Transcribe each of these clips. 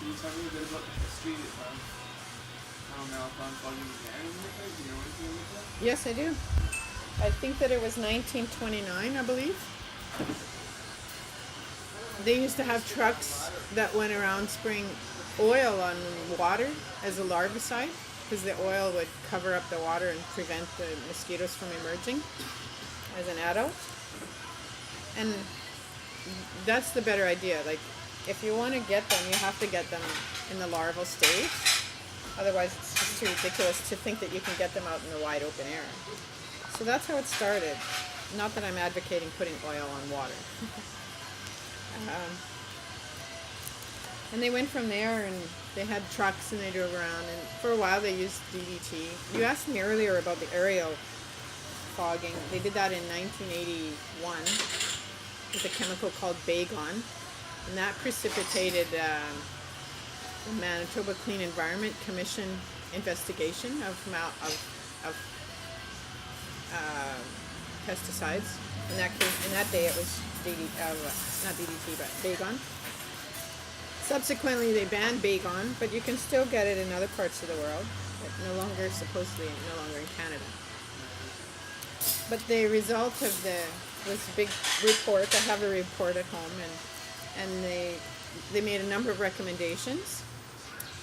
you tell me a bit about the history of how Malathion fogging began in Winnipeg? Do you know anything about that? Yes, I do. I think that it was 1929, I believe. They used to have trucks that went around spraying oil on water as a larvicide, because the oil would cover up the water and prevent the mosquitoes from emerging as an adult. And that's the better idea. Like, if you want to get them, you have to get them in the larval stage. Otherwise, it's just too ridiculous to think that you can get them out in the wide open air. So that's how it started. Not that I'm advocating putting oil on water. And they went from there, and they had trucks, and they drove around, and for a while they used DDT. You asked me earlier about the aerial fogging. They did that in 1981 with a chemical called Bagon, and that precipitated the Manitoba Clean Environment Commission investigation of pesticides. In that case, in that day, it was not DDT, but Bagon. Subsequently, they banned Bagon, but you can still get it in other parts of the world, but supposedly no longer in Canada. But the result of was a big report. I have a report at home, and they made a number of recommendations,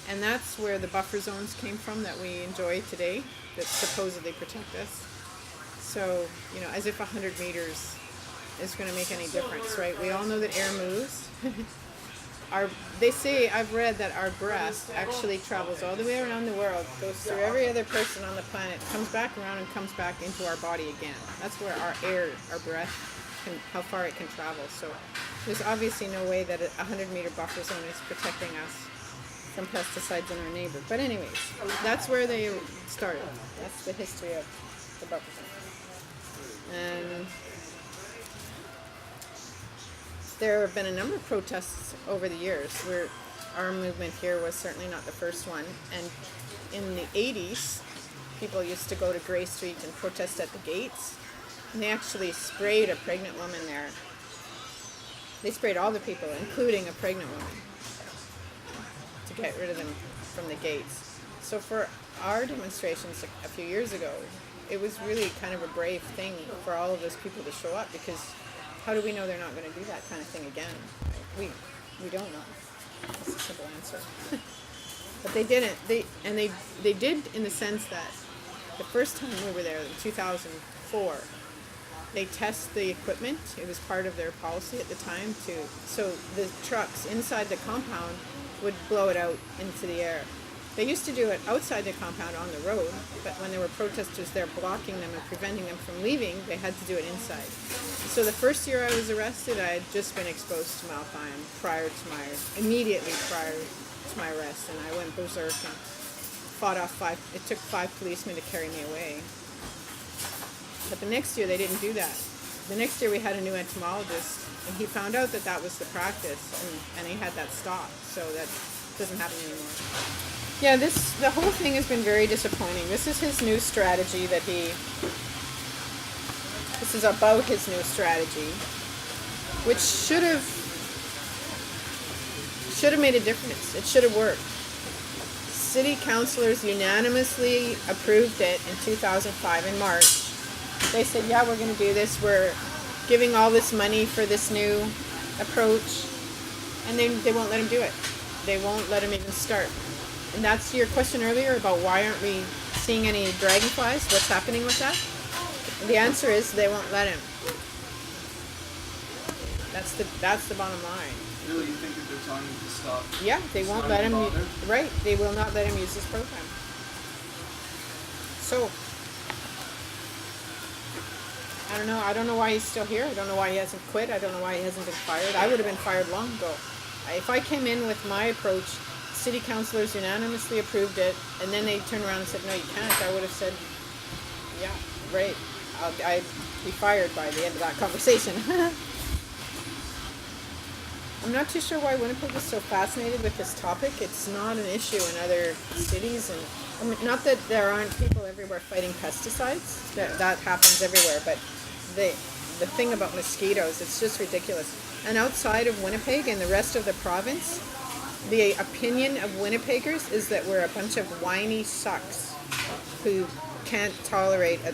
and that's where the buffer zones came from that we enjoy today, that supposedly protect us. So, as if 100 meters is going to make any difference, right? We all know that air moves. They say, I've read that our breath actually travels all the way around the world, goes through every other person on the planet, comes back around and comes back into our body again. That's where our breath, how far it can travel. So there's obviously no way that a 100-meter buffer zone is protecting us from pesticides in our neighbor. But anyways, that's where they started. That's the history of the buffer zone. And there have been a number of protests over the years where our movement here was certainly not the first one. And in the 80s, people used to go to Grey Street and protest at the gates. And they actually sprayed a pregnant woman there. They sprayed all the people, including a pregnant woman, to get rid of them from the gates. So for our demonstrations a few years ago, it was really kind of a brave thing for all of those people to show up, because how do we know they're not going to do that kind of thing again? We don't know. That's a simple answer. But they didn't. They did in the sense that the first time we were there in 2004, they test the equipment. It was part of their policy at the time so the trucks inside the compound would blow it out into the air. They used to do it outside the compound on the road, but when there were protesters there blocking them and preventing them from leaving, they had to do it inside. So the first year I was arrested, I had just been exposed to Malathion immediately prior to my arrest, and I went berserk and fought off it took 5 policemen to carry me away. But the next year they didn't do that. The next year we had a new entomologist, and he found out that was the practice, and he had that stopped, so that doesn't happen anymore. Yeah, the whole thing has been very disappointing. This is his new strategy this is about his new strategy, which should have made a difference. It should have worked. City councilors unanimously approved it in 2005 in March. They said, yeah, we're going to do this. We're giving all this money for this new approach, and they won't let him do it. They won't let him even start. And that's your question earlier about why aren't we seeing any dragonflies? What's happening with that? The answer is they won't let him. That's the bottom line. Really, you think that they're telling him to stop? Yeah, they won't let him. Right, they will not let him use this program. So I don't know why he's still here. I don't know why he hasn't quit. I don't know why he hasn't been fired. I would have been fired long ago. If I came in with my approach, city councilors unanimously approved it, and then they turned around and said, no, you can't, I would have said, yeah, right. I'd be fired by the end of that conversation. I'm not too sure why Winnipeg is so fascinated with this topic. It's not an issue in other cities, and not that there aren't people everywhere fighting pesticides. That happens everywhere, but the thing about mosquitoes, it's just ridiculous. And outside of Winnipeg and the rest of the province, the opinion of Winnipeggers is that we're a bunch of whiny sucks who can't tolerate a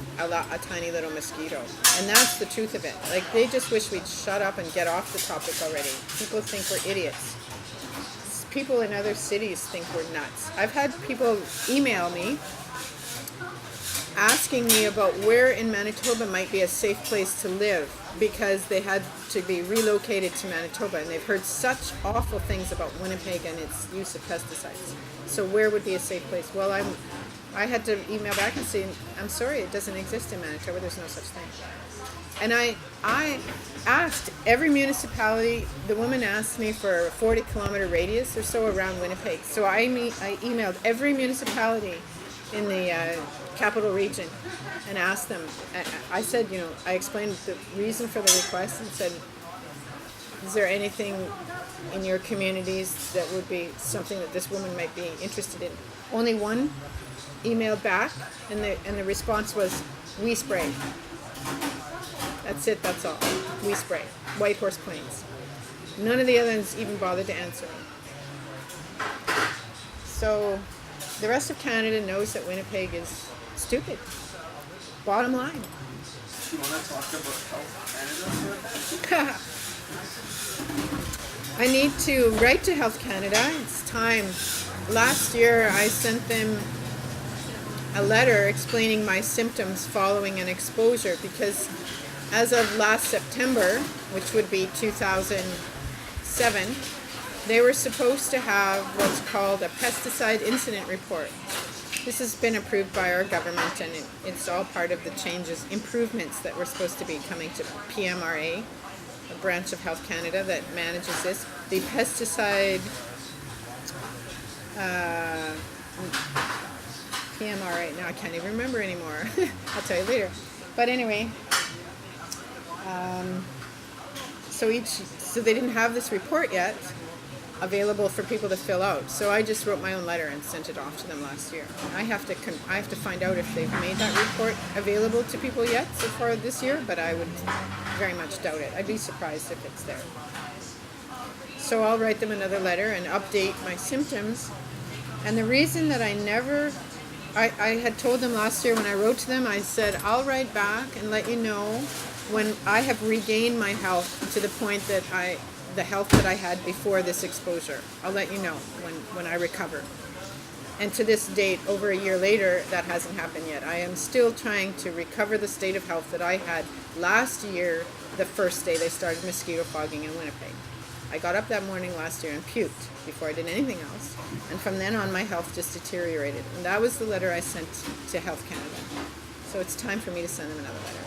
tiny little mosquito. And that's the truth of it. Like, they just wish we'd shut up and get off the topic already. People think we're idiots. People in other cities think we're nuts. I've had people email me asking me about where in Manitoba might be a safe place to live because they had to be relocated to Manitoba, and they've heard such awful things about Winnipeg and its use of pesticides. So where would be a safe place? Well, I had to email back and say, I'm sorry, it doesn't exist in Manitoba. There's no such thing. And I asked every municipality. The woman asked me for a 40-kilometer radius or so around Winnipeg. So I emailed every municipality in the capital region and asked them. I said, I explained the reason for the request and said, is there anything in your communities that would be something that this woman might be interested in? Only one emailed back, and the response was, we spray. That's it, that's all. We spray. White Horse Plains. None of the others even bothered to answer me. So the rest of Canada knows that Winnipeg is stupid. Bottom line. Do you want to talk about Health Canada for a bit? I need to write to Health Canada. It's time. Last year I sent them a letter explaining my symptoms following an exposure, because as of last September, which would be 2007, they were supposed to have what's called a pesticide incident report. This has been approved by our government, and it's all part of the improvements that were supposed to be coming to PMRA, a branch of Health Canada that manages this. The pesticide PMRA, now I can't even remember anymore. I'll tell you later. But anyway, so they didn't have this report yet available for people to fill out. So I just wrote my own letter and sent it off to them last year. I have to find out if they've made that report available to people yet so far this year, but I would very much doubt it. I'd be surprised if it's there. So I'll write them another letter and update my symptoms. And the reason that I had told them last year when I wrote to them, I said, I'll write back and let you know when I have regained my health to the point that the health that I had before this exposure. I'll let you know when I recover. And to this date, over a year later, that hasn't happened yet. I am still trying to recover the state of health that I had last year, the first day they started mosquito fogging in Winnipeg. I got up that morning last year and puked before I did anything else. And from then on, my health just deteriorated. And that was the letter I sent to Health Canada. So it's time for me to send them another letter.